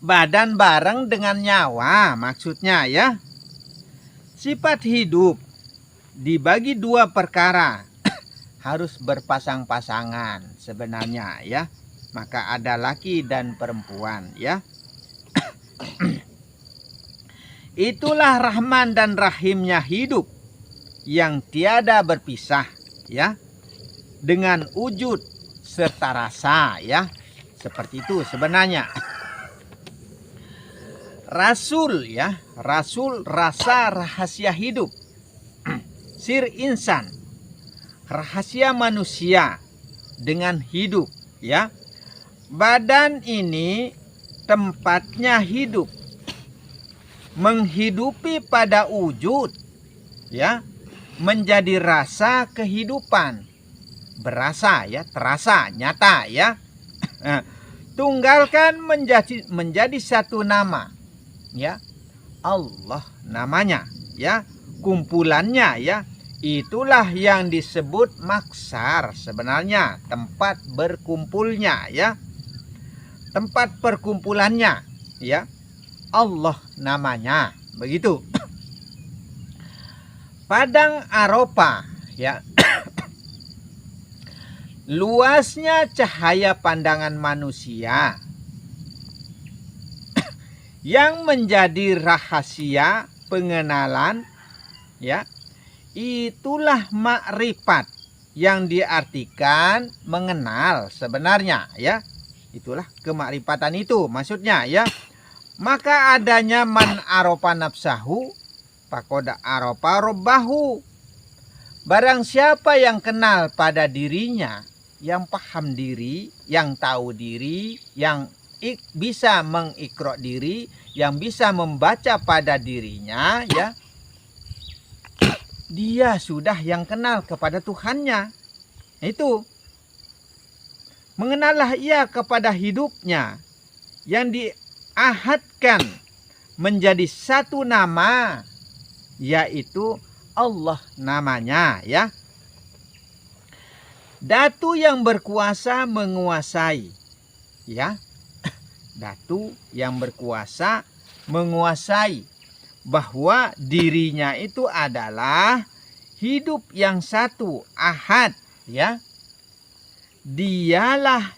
Badan bareng dengan nyawa maksudnya ya. Sifat hidup dibagi dua perkara. Harus berpasang-pasangan sebenarnya ya. Maka ada laki dan perempuan ya. Itulah Rahman dan Rahimnya hidup yang tiada berpisah ya, dengan wujud serta rasa ya. Seperti itu sebenarnya. Rasul ya, Rasul rasa rahasia hidup. Sir insan, rahasia manusia dengan hidup ya. Badan ini tempatnya hidup, menghidupi pada wujud ya, menjadi rasa kehidupan, berasa ya, terasa, nyata ya. Tunggalkan menjadi satu nama ya, Allah namanya ya, kumpulannya ya. Itulah yang disebut maksar sebenarnya, tempat berkumpulnya ya, tempat perkumpulannya ya, Allah namanya begitu. Padang Arafah ya. Luasnya cahaya pandangan manusia yang menjadi rahasia pengenalan ya. Itulah makrifat yang diartikan mengenal sebenarnya ya. Itulah kemakrifatan itu maksudnya ya. Maka adanya man arofa nafsahu faqad arofa rabbahu. Barang siapa yang kenal pada dirinya, yang paham diri, yang tahu diri, yang bisa mengikra diri, yang bisa membaca pada dirinya ya, dia sudah yang kenal kepada Tuhannya. Itu mengenallah ia kepada hidupnya yang diahadkan menjadi satu nama, yaitu Allah namanya ya. Datu yang berkuasa menguasai ya. Datu yang berkuasa menguasai bahwa dirinya itu adalah hidup yang satu, ahad ya. Dialah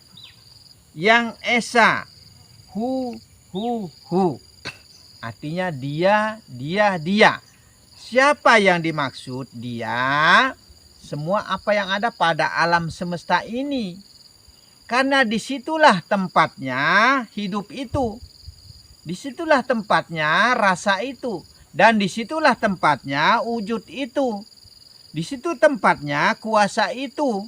yang esa, hu. Artinya dia. Siapa yang dimaksud? Dia, semua apa yang ada pada alam semesta ini. Karena disitulah tempatnya hidup itu. Disitulah tempatnya rasa itu. Dan disitulah tempatnya wujud itu. Disitu tempatnya kuasa itu.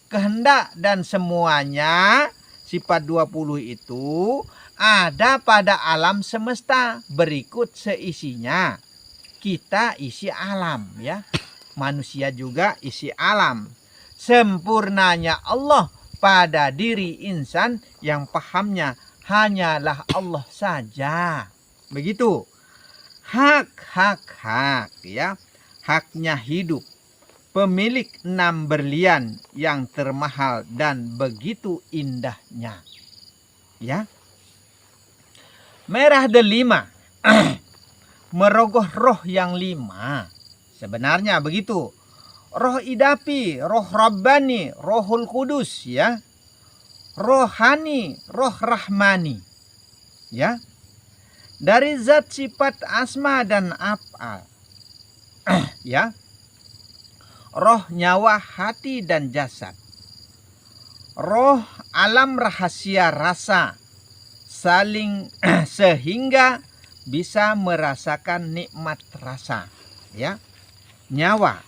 Kehendak dan semuanya sifat 20 itu ada pada alam semesta. Berikut seisinya. Kita isi alam ya. Manusia juga isi alam. Sempurnanya Allah pada diri insan yang pahamnya hanyalah Allah saja. Begitu. Hak ya. Haknya hidup. Pemilik 6 berlian yang termahal dan begitu indahnya. Ya. Merah delima. Merogoh roh yang 5. Sebenarnya begitu. Roh idapi, roh rabbani, rohul kudus ya. Rohani, roh rahmani. Ya. Dari zat sifat asma dan af'al. Ya. Roh nyawa hati dan jasad. Roh alam rahasia rasa. Saling sehingga bisa merasakan nikmat rasa ya. Nyawa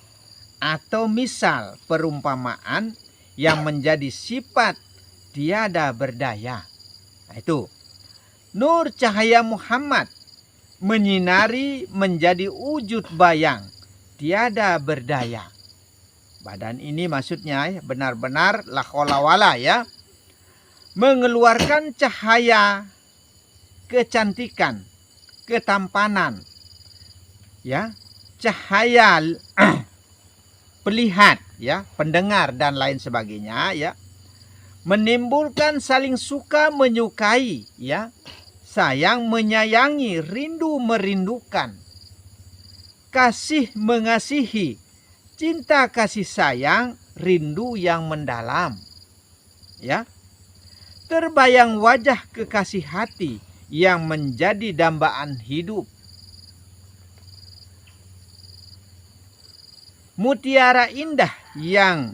atau misal perumpamaan yang menjadi sifat tiada berdaya. Nah, itu nur cahaya Muhammad menyinari menjadi wujud bayang tiada berdaya. Badan ini maksudnya benar-benar la haula wala ya, mengeluarkan cahaya kecantikan, ketampanan ya, cahaya pelihat ya, pendengar dan lain sebagainya ya, menimbulkan saling suka menyukai ya, sayang menyayangi, rindu merindukan, kasih mengasihi, cinta kasih sayang, rindu yang mendalam. Ya. Terbayang wajah kekasih hati yang menjadi dambaan hidup. Mutiara indah yang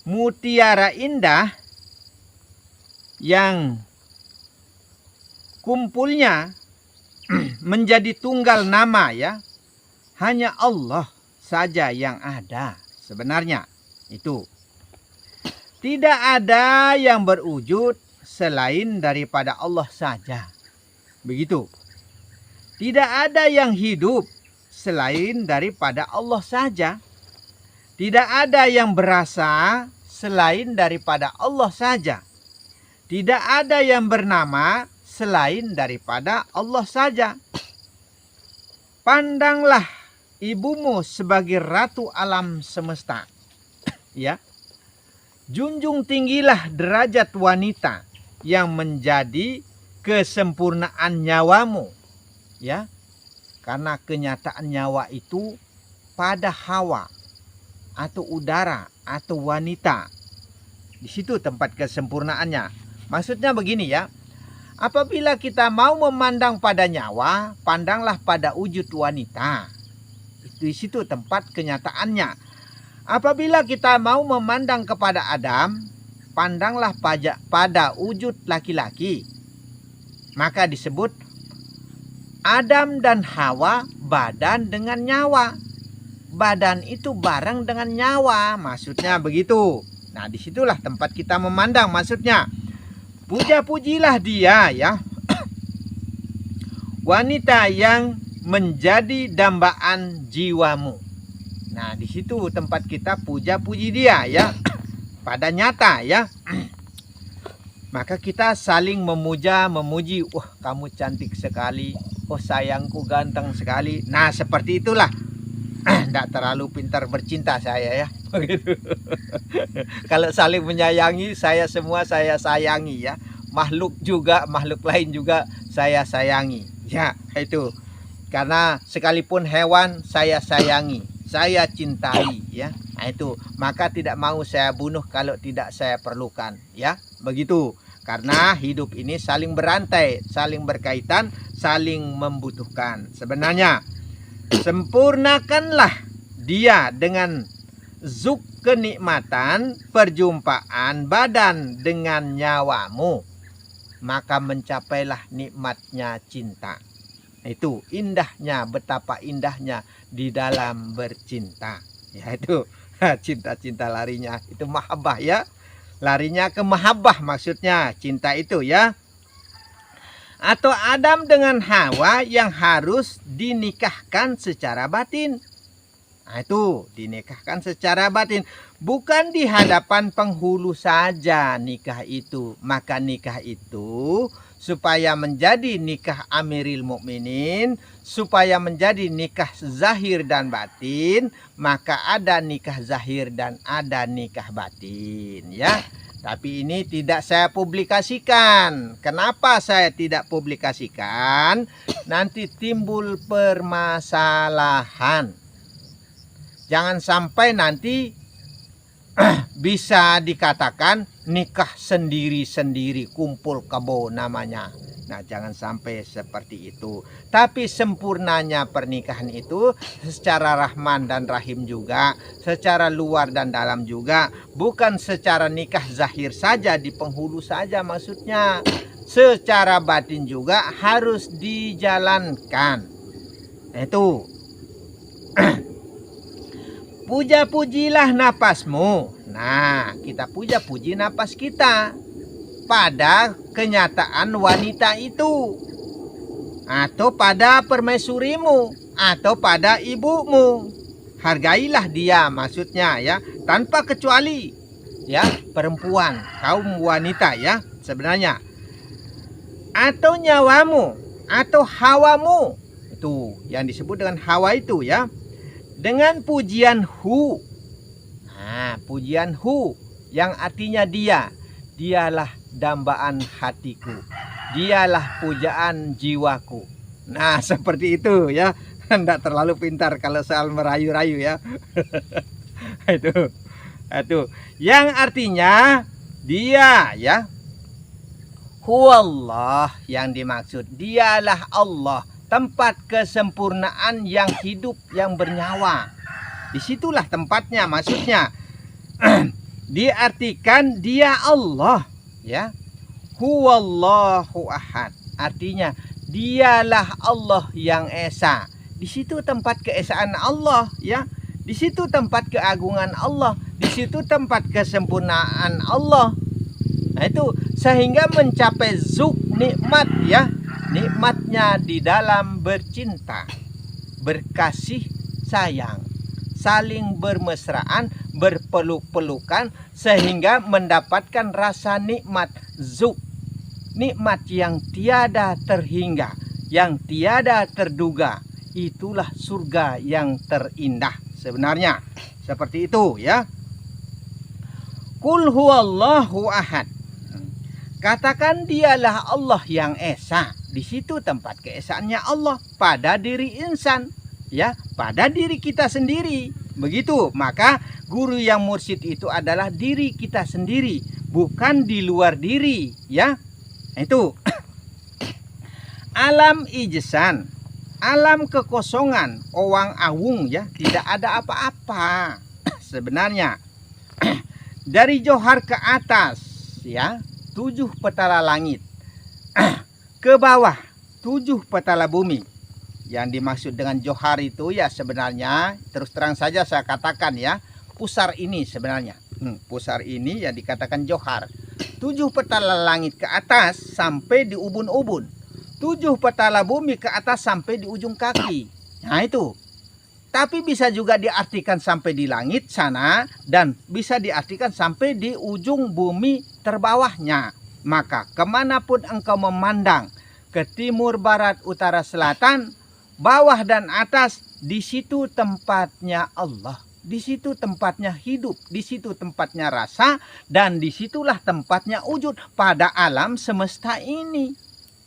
mutiara indah yang kumpulnya menjadi tunggal nama, ya. Hanya Allah saja yang ada sebenarnya. Itu. Tidak ada yang berwujud selain daripada Allah saja. Begitu. Tidak ada yang hidup selain daripada Allah saja. Tidak ada yang berasa selain daripada Allah saja. Tidak ada yang bernama selain daripada Allah saja. Pandanglah ibumu sebagai ratu alam semesta. Ya. Junjung tinggilah derajat wanita yang menjadi kesempurnaan nyawamu. Ya. Karena kenyataan nyawa itu pada Hawa atau udara atau wanita. Di situ tempat kesempurnaannya. Maksudnya begini, ya. Apabila kita mau memandang pada nyawa, pandanglah pada wujud wanita. Di situ tempat kenyataannya. Apabila kita mau memandang kepada Adam, pandanglah pada wujud laki-laki. Maka disebut Adam dan Hawa badan dengan nyawa. Badan itu bareng dengan nyawa, maksudnya begitu. Nah, disitulah tempat kita memandang, maksudnya. Puja-pujilah dia, ya. Wanita yang menjadi dambaan jiwamu. Nah, di situ tempat kita puja-puji dia, ya. Pada nyata, ya. Maka kita saling memuji. Wah, kamu cantik sekali. Oh, sayangku ganteng sekali. Nah, seperti itulah. Tidak terlalu pintar bercinta saya, ya. Begitu. Kalau saling menyayangi, saya semua saya sayangi, ya. Makhluk juga, makhluk lain juga saya sayangi. Ya, itu. Karena sekalipun hewan saya sayangi, saya cintai, ya. Nah, itu. Maka tidak mau saya bunuh kalau tidak saya perlukan, ya. Begitu. Karena hidup ini saling berantai, saling berkaitan, saling membutuhkan. Sebenarnya sempurnakanlah dia dengan zuk kenikmatan perjumpaan badan dengan nyawamu, maka mencapailah nikmatnya cinta. Itu indahnya, betapa indahnya di dalam bercinta. Yaitu cinta-cinta larinya itu mahabbah, ya. Larinya ke mahabbah maksudnya cinta itu, ya. Atau Adam dengan Hawa yang harus dinikahkan secara batin. Nah, itu dinikahkan secara batin. Bukan di hadapan penghulu saja nikah itu. Maka nikah itu supaya menjadi nikah Amiril Mukminin, supaya menjadi nikah zahir dan batin, maka ada nikah zahir dan ada nikah batin, ya. Tapi ini tidak saya publikasikan. Kenapa saya tidak publikasikan? Nanti timbul permasalahan. Jangan sampai nanti bisa dikatakan nikah sendiri-sendiri, kumpul kebo namanya. Nah, jangan sampai seperti itu. Tapi sempurnanya pernikahan itu secara rahman dan rahim juga, secara luar dan dalam juga. Bukan secara nikah zahir saja di penghulu saja maksudnya. Secara batin juga harus dijalankan. Itu. Puja-pujilah napasmu. Nah, kita puja-puji napas kita pada kenyataan wanita itu, atau pada permaisurimu, atau pada ibumu. Hargailah dia maksudnya, ya, tanpa kecuali, ya, perempuan, kaum wanita, ya, sebenarnya. Atau nyawamu, atau hawamu. Itu yang disebut dengan hawa itu, ya. dengan pujian hu. Nah, pujian hu yang artinya dia. Dialah dambaan hatiku. Dialah pujaan jiwaku. Nah, seperti itu ya. Tidak terlalu pintar kalau soal merayu-rayu ya. Itu. Yang artinya dia ya. Huwallah yang dimaksud. Dialah Allah. Tempat kesempurnaan yang hidup, yang bernyawa. Disitulah tempatnya maksudnya. Diartikan dia Allah ya. Huwallahu ahad. Artinya dialah Allah yang esa. Di situ tempat keesaan Allah ya. Di situ tempat keagungan Allah. Di situ tempat kesempurnaan Allah. Nah itu sehingga mencapai zuk nikmat ya. Nikmatnya di dalam bercinta, berkasih sayang, saling bermesraan, berpeluk-pelukan sehingga mendapatkan rasa nikmat zuk. Nikmat yang tiada terhingga, yang tiada terduga. Itulah surga yang terindah sebenarnya. Seperti itu ya. Qul huwallahu ahad. Katakan dialah Allah yang esa. Di situ tempat keesaannya Allah pada diri insan ya, pada diri kita sendiri. Begitu. Maka guru yang mursyid itu adalah diri kita sendiri, bukan di luar diri ya. Itu. Alam ijsan, alam kekosongan, owang awung ya, tidak ada apa-apa sebenarnya. Dari johar ke atas ya, 7 petala langit. Ke bawah 7 petala bumi. Yang dimaksud dengan johar itu ya sebenarnya terus terang saja saya katakan ya, pusar ini sebenarnya. Pusar ini yang dikatakan johar. 7 petala langit ke atas sampai di ubun-ubun. 7 petala bumi ke atas sampai di ujung kaki. Nah itu. Tapi bisa juga diartikan sampai di langit sana dan bisa diartikan sampai di ujung bumi terbawahnya. Maka kemanapun engkau memandang, ke timur, barat, utara, selatan, bawah dan atas, di situ tempatnya Allah. Di situ tempatnya hidup, di situ tempatnya rasa, dan disitulah tempatnya wujud pada alam semesta ini.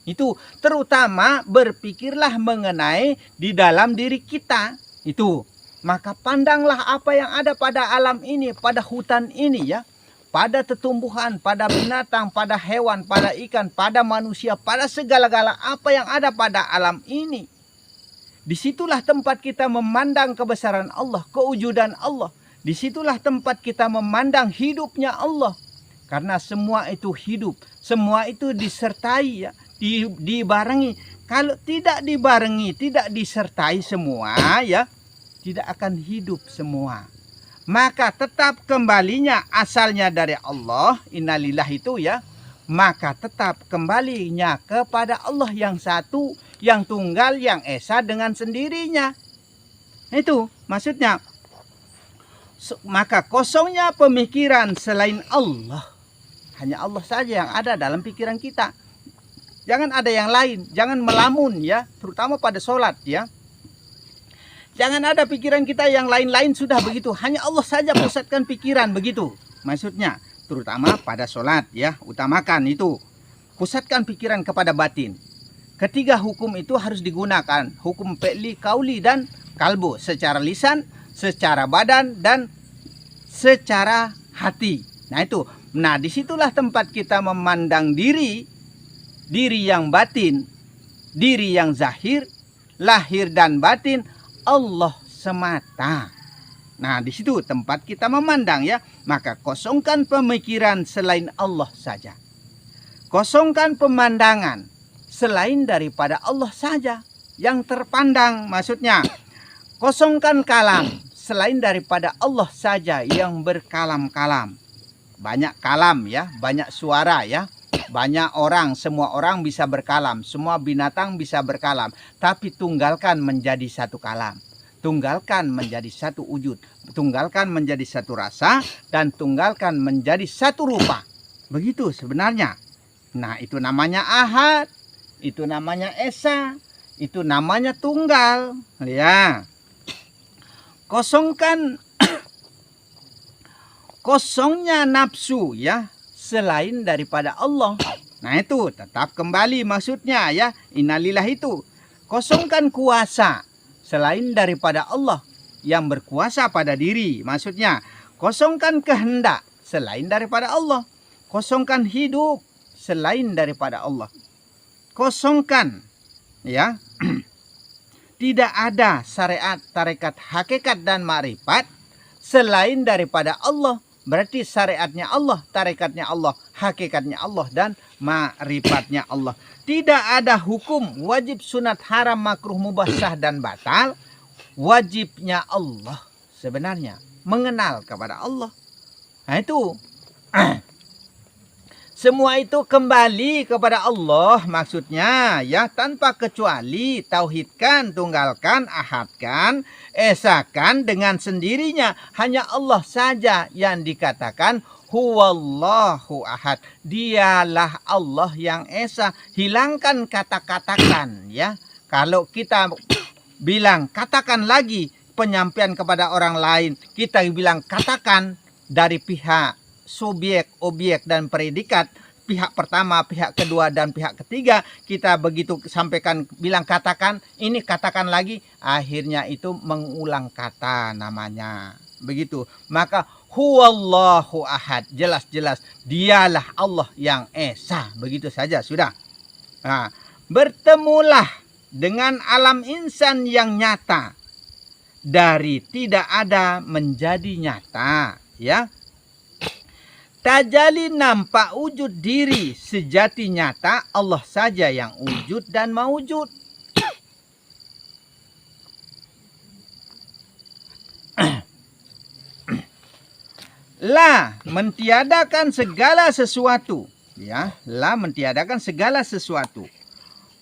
Itu terutama berpikirlah mengenai di dalam diri kita. Itu, maka pandanglah apa yang ada pada alam ini, pada hutan ini ya. Pada tumbuhan, pada binatang, pada hewan, pada ikan, pada manusia, pada segala-gala apa yang ada pada alam ini. Disitulah tempat kita memandang kebesaran Allah, kewujudan Allah. Disitulah tempat kita memandang hidupnya Allah. Karena semua itu hidup, semua itu disertai ya, dibarengi. Kalau tidak dibarengi, tidak disertai semua ya, tidak akan hidup semua. Maka tetap kembalinya asalnya dari Allah, innalillah itu ya. Maka tetap kembalinya kepada Allah yang satu, yang tunggal, yang esa dengan sendirinya. Itu maksudnya. Maka kosongnya pemikiran selain Allah. Hanya Allah saja yang ada dalam pikiran kita. Jangan ada yang lain, jangan melamun ya, terutama pada sholat ya. Jangan ada pikiran kita yang lain-lain sudah begitu. Hanya Allah saja pusatkan pikiran begitu. Maksudnya terutama pada sholat ya. Utamakan itu. Pusatkan pikiran kepada batin. Ketiga hukum itu harus digunakan. Hukum fi'li, qauli dan kalbu. Secara lisan, secara badan dan secara hati. Nah itu. Nah disitulah tempat kita memandang diri. Diri yang batin. Diri yang zahir. Lahir dan batin. Allah semata. Nah, di situ tempat kita memandang ya. Maka kosongkan pemikiran selain Allah saja. Kosongkan pemandangan selain daripada Allah saja yang terpandang, maksudnya. Kosongkan kalam selain daripada Allah saja yang berkalam-kalam. Banyak kalam ya, banyak suara ya. Banyak orang, semua orang bisa berkalam, semua binatang bisa berkalam, tapi tunggalkan menjadi satu kalam, tunggalkan menjadi satu wujud, tunggalkan menjadi satu rasa, dan tunggalkan menjadi satu rupa. Begitu sebenarnya. Nah itu namanya ahad, itu namanya esa, itu namanya tunggal. Ya. Kosongkan kosongnya nafsu ya selain daripada Allah. Nah itu tetap kembali maksudnya ya, innalillah itu. Kosongkan kuasa selain daripada Allah yang berkuasa pada diri. Maksudnya kosongkan kehendak selain daripada Allah. Kosongkan hidup selain daripada Allah. Kosongkan ya. Tidak ada syariat, tarekat, hakikat dan ma'rifat selain daripada Allah. Berarti syariatnya Allah, tarekatnya Allah, hakikatnya Allah dan ma'rifatnya Allah. Tidak ada hukum wajib, sunat, haram, makruh, mubah, sah dan batal. Wajibnya Allah sebenarnya mengenal kepada Allah. Nah itu semua itu kembali kepada Allah maksudnya ya, tanpa kecuali tauhidkan, tunggalkan, ahadkan, esakan dengan sendirinya. Hanya Allah saja yang dikatakan huwallahu ahad. Dialah Allah yang esa. Hilangkan kata-katakan ya. Kalau kita bilang katakan lagi penyampaian kepada orang lain, kita bilang katakan dari pihak subjek, objek dan predikat, pihak pertama, pihak kedua dan pihak ketiga, kita begitu sampaikan bilang katakan, ini katakan lagi, akhirnya itu mengulang kata namanya. Begitu. Maka huwallahu ahad, jelas-jelas dialah Allah yang esa. Begitu saja sudah. Nah, bertemulah dengan alam insan yang nyata, dari tidak ada menjadi nyata ya. Tajali nampak wujud diri sejati nyata, Allah saja yang wujud dan mawujud. La mentiadakan segala sesuatu ya, la mentiadakan segala sesuatu.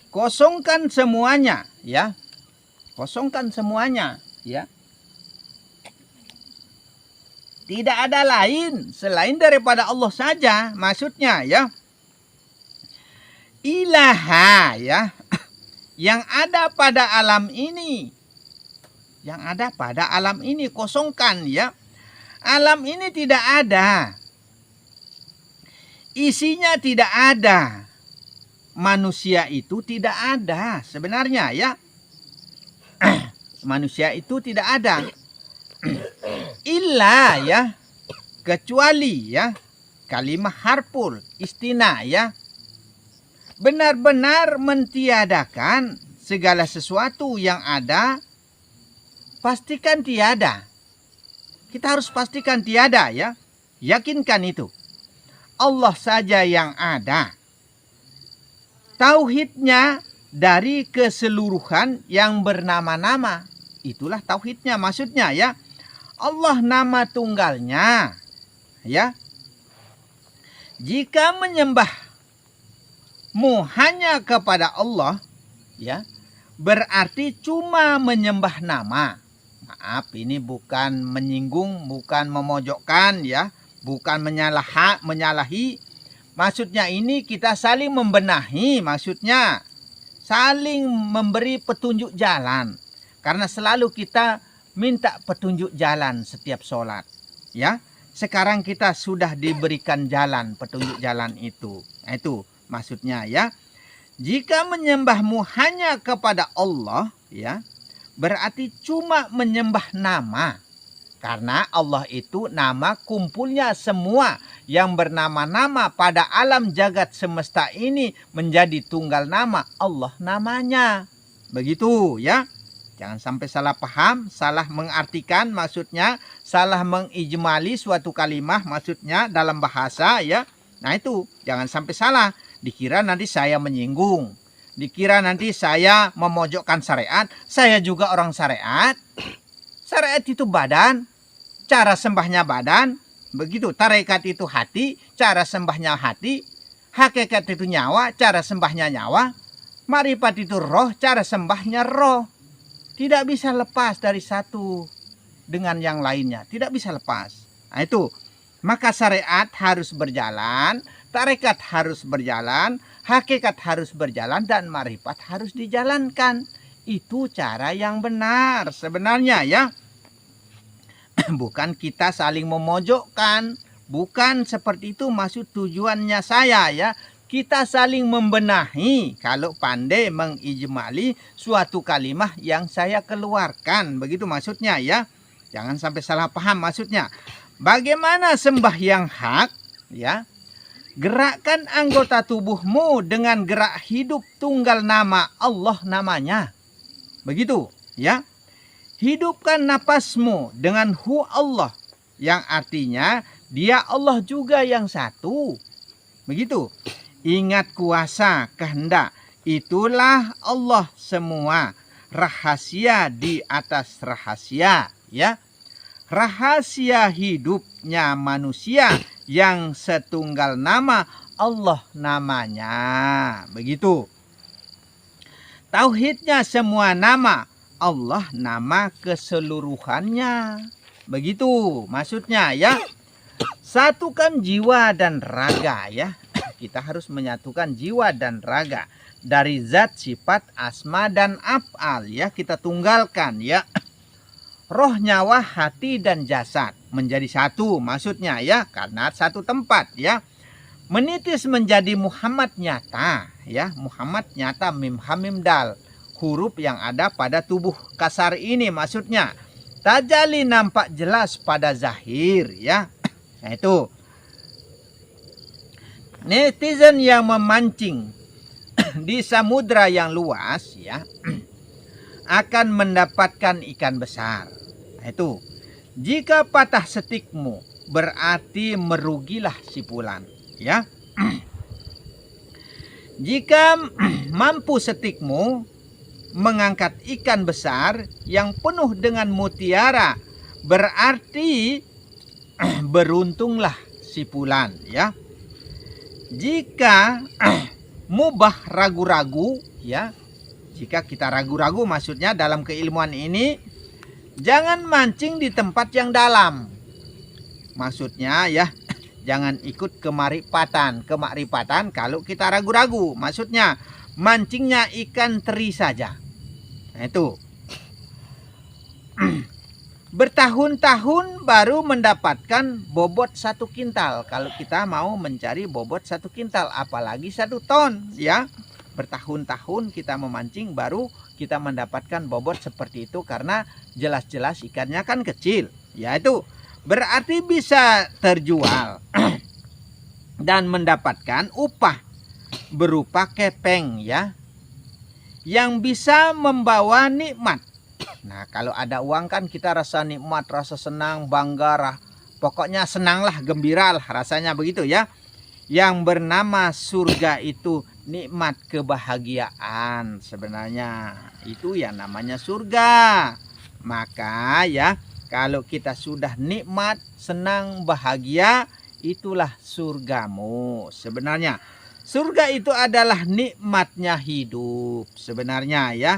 Kosongkan semuanya ya. Kosongkan semuanya ya. Tidak ada lain selain daripada Allah saja maksudnya ya. Ilaha ya. Yang ada pada alam ini. Yang ada pada alam ini kosongkan ya. Alam ini tidak ada. Isinya tidak ada. Manusia itu tidak ada sebenarnya ya. Manusia itu tidak ada. Illa ya, kecuali ya, kalimah harful istina ya, benar-benar mentiadakan segala sesuatu yang ada, pastikan tiada. Kita harus pastikan tiada ya, yakinkan itu. Allah saja yang ada. Tauhidnya dari keseluruhan yang bernama-nama, itulah tauhidnya maksudnya ya. Allah nama tunggalnya ya. Jika menyembahmu hanya kepada Allah ya, berarti cuma menyembah nama. Maaf, ini bukan menyinggung, bukan memojokkan ya, bukan menyalahi. Maksudnya ini kita saling membenahi, maksudnya saling memberi petunjuk jalan. Karena selalu kita minta petunjuk jalan setiap sholat ya. Sekarang kita sudah diberikan jalan, petunjuk jalan itu. Nah, itu maksudnya ya. Jika menyembahmu hanya kepada Allah ya, berarti cuma menyembah nama. Karena Allah itu nama kumpulnya semua yang bernama-nama pada alam jagat semesta ini menjadi tunggal nama, Allah namanya. Begitu ya. Jangan sampai salah paham, salah mengartikan maksudnya, salah mengijmali suatu kalimah maksudnya dalam bahasa ya. Nah itu, jangan sampai salah. Dikira nanti saya menyinggung. Dikira nanti saya memojokkan syariat. Saya juga orang syariat. Syariat itu badan, cara sembahnya badan. Begitu, tarekat itu hati, cara sembahnya hati. Hakikat itu nyawa, cara sembahnya nyawa. Ma'rifat itu roh, cara sembahnya roh. Tidak bisa lepas dari satu dengan yang lainnya. Tidak bisa lepas. Nah itu. Maka syariat harus berjalan. Tarekat harus berjalan. Hakikat harus berjalan. Dan ma'rifat harus dijalankan. Itu cara yang benar sebenarnya ya. bukan kita saling memojokkan, bukan seperti itu maksud tujuannya saya ya. Kita saling membenahi kalau pandai mengijmali suatu kalimah yang saya keluarkan. Begitu maksudnya ya. Jangan sampai salah paham maksudnya. Bagaimana sembahyang hak ya? Gerakkan anggota tubuhmu dengan gerak hidup tunggal nama Allah namanya. Begitu ya. Hidupkan napasmu dengan hu Allah. Yang artinya dia Allah juga yang satu. Begitu. Ingat kuasa kehendak. Itulah Allah semua. Rahasia di atas rahasia. Ya. Rahasia hidupnya manusia yang setunggal nama Allah namanya. Begitu. Tauhidnya semua nama. Allah nama keseluruhannya. Begitu maksudnya ya. Satukan jiwa dan raga ya. Kita harus menyatukan jiwa dan raga dari zat, sifat, asma dan af'al ya, kita tunggalkan ya. Roh, nyawa, hati dan jasad menjadi satu maksudnya ya, karena satu tempat ya. Menitis menjadi Muhammad nyata ya, Muhammad nyata mim hamim dal, huruf yang ada pada tubuh kasar ini maksudnya. Tajali nampak jelas pada zahir ya. Nah itu. Netizen yang memancing di samudra yang luas ya akan mendapatkan ikan besar. Nah, itu. Jika patah setikmu berarti merugilah sipulan ya. Jika mampu setikmu mengangkat ikan besar yang penuh dengan mutiara berarti beruntunglah sipulan ya. Jika mubah ragu-ragu ya, jika kita ragu-ragu maksudnya dalam keilmuan ini, jangan mancing di tempat yang dalam. Maksudnya ya, jangan ikut kemakrifatan kalau kita ragu-ragu. Maksudnya mancingnya ikan teri saja. Nah itu. Bertahun-tahun baru mendapatkan bobot 1 kintal. Kalau kita mau mencari bobot 1 kintal, apalagi 1 ton ya. Bertahun-tahun kita memancing baru kita mendapatkan bobot seperti itu, karena jelas-jelas ikannya kan kecil. Ya itu berarti bisa terjual dan mendapatkan upah berupa kepeng ya, yang bisa membawa nikmat. Nah kalau ada uang kan kita rasa nikmat, rasa senang, bangga, pokoknya senanglah, gembiralah rasanya begitu ya. Yang bernama surga itu nikmat kebahagiaan sebenarnya. Itu yang namanya surga. Maka ya kalau kita sudah nikmat, senang, bahagia, itulah surgamu sebenarnya. Surga itu adalah nikmatnya hidup sebenarnya ya.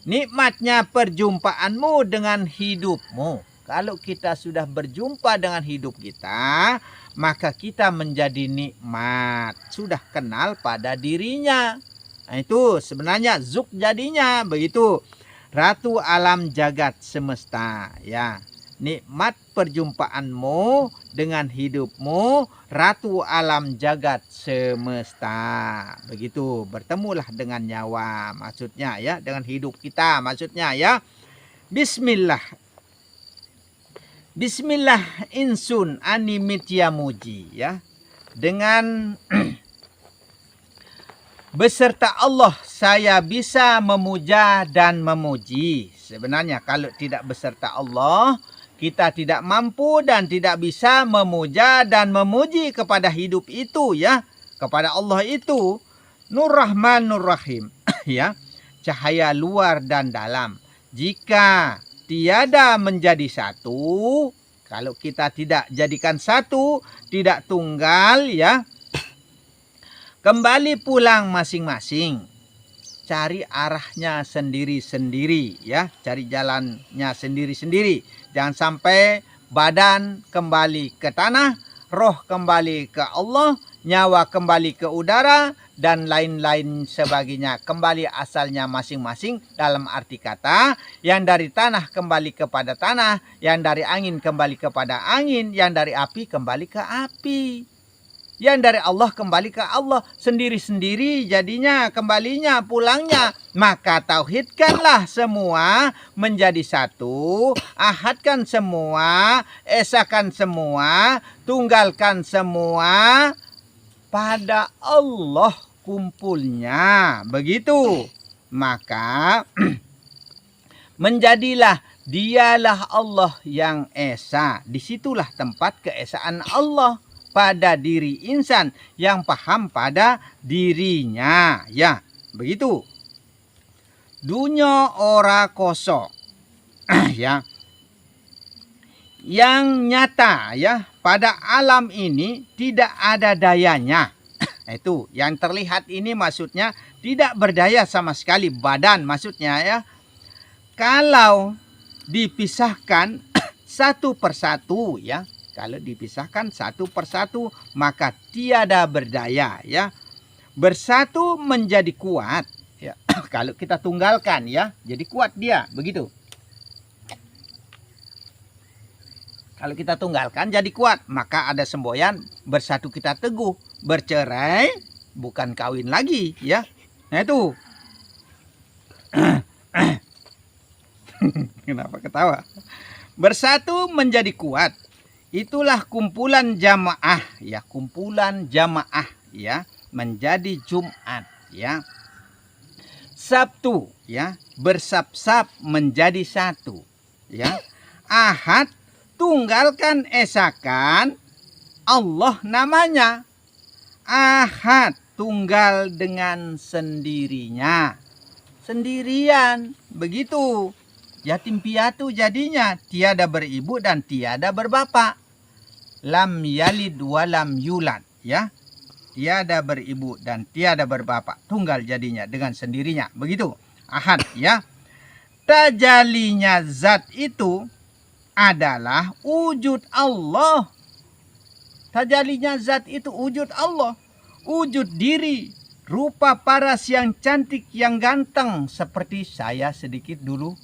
Nikmatnya perjumpaanmu dengan hidupmu. Kalau kita sudah berjumpa dengan hidup kita, maka kita menjadi nikmat. Sudah kenal pada dirinya. Nah, itu sebenarnya zuk jadinya begitu. Ratu alam jagat semesta ya. Nikmat perjumpaanmu dengan hidupmu, ratu alam jagat semesta. Begitu, bertemulah dengan nyawa maksudnya ya, dengan hidup kita maksudnya ya. Bismillah. Bismillah insun animitya muji ya. Dengan beserta Allah saya bisa memuja dan memuji. Sebenarnya kalau tidak beserta Allah, kita tidak mampu dan tidak bisa memuja dan memuji kepada hidup itu ya, kepada Allah itu. Nur Rahman Nur Rahim ya, cahaya luar dan dalam. Jika tiada menjadi satu, kalau kita tidak jadikan satu, tidak tunggal ya, kembali pulang masing-masing. Cari arahnya sendiri-sendiri ya, cari jalannya sendiri-sendiri. Jangan sampai badan kembali ke tanah, roh kembali ke Allah, nyawa kembali ke udara, dan lain-lain sebagainya. Kembali asalnya masing-masing dalam arti kata, yang dari tanah kembali kepada tanah, yang dari angin kembali kepada angin, yang dari api kembali ke api. Yang dari Allah kembali ke Allah, sendiri-sendiri jadinya, kembalinya, pulangnya. Maka tauhidkanlah semua menjadi satu, ahadkan semua, esakan semua, tunggalkan semua, pada Allah kumpulnya. Begitu. Maka menjadilah dialah Allah yang esa. Disitulah tempat keesaan Allah pada diri insan yang paham pada dirinya. Ya, begitu. Dunya ora kosong. Ya. Yang nyata ya, pada alam ini tidak ada dayanya. Itu yang terlihat ini maksudnya tidak berdaya sama sekali, badan maksudnya ya. Kalau dipisahkan satu persatu ya, kalau dipisahkan satu persatu maka tiada berdaya ya. Bersatu menjadi kuat ya. Kalau kita tunggalkan ya, jadi kuat dia, begitu. Kalau kita tunggalkan jadi kuat, maka ada semboyan, bersatu kita teguh, bercerai bukan kawin lagi ya. Nah itu. Kenapa ketawa? Bersatu menjadi kuat. Itulah kumpulan jamaah ya, kumpulan jamaah ya, menjadi Jumat ya. Sabtu ya, bersap-sap menjadi satu ya. Ahad tunggalkan esakan Allah namanya. Ahad tunggal dengan sendirinya. Sendirian, begitu. Yatim piatu jadinya, tiada beribu dan tiada berbapak. Lam yalid walam yulad ya. Tiada beribu dan tiada berbapak. Tunggal jadinya dengan sendirinya, begitu. Ahad ya. Tajalinya zat itu adalah wujud Allah. Tajalinya zat itu wujud Allah. Wujud diri. Rupa paras yang cantik, yang ganteng. Seperti saya sedikit dulu.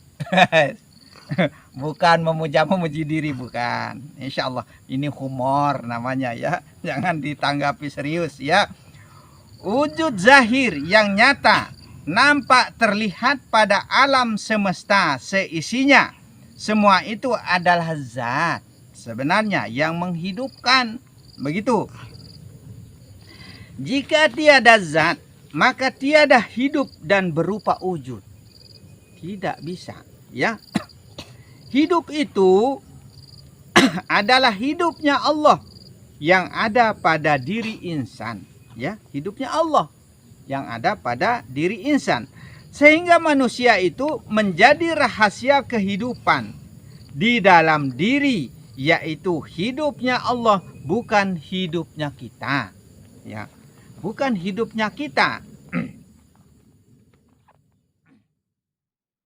Bukan memuji diri, bukan. Insya Allah ini humor namanya ya. Jangan ditanggapi serius ya. Wujud zahir yang nyata. Nampak terlihat pada alam semesta seisinya. Semua itu adalah zat sebenarnya yang menghidupkan. Begitu. Jika tiada zat, maka tiada hidup dan berupa wujud. Tidak bisa, ya. Hidup itu adalah hidupnya Allah yang ada pada diri insan, ya. Hidupnya Allah yang ada pada diri insan. Sehingga manusia itu menjadi rahasia kehidupan di dalam diri, yaitu hidupnya Allah, bukan hidupnya kita. Ya, bukan hidupnya kita.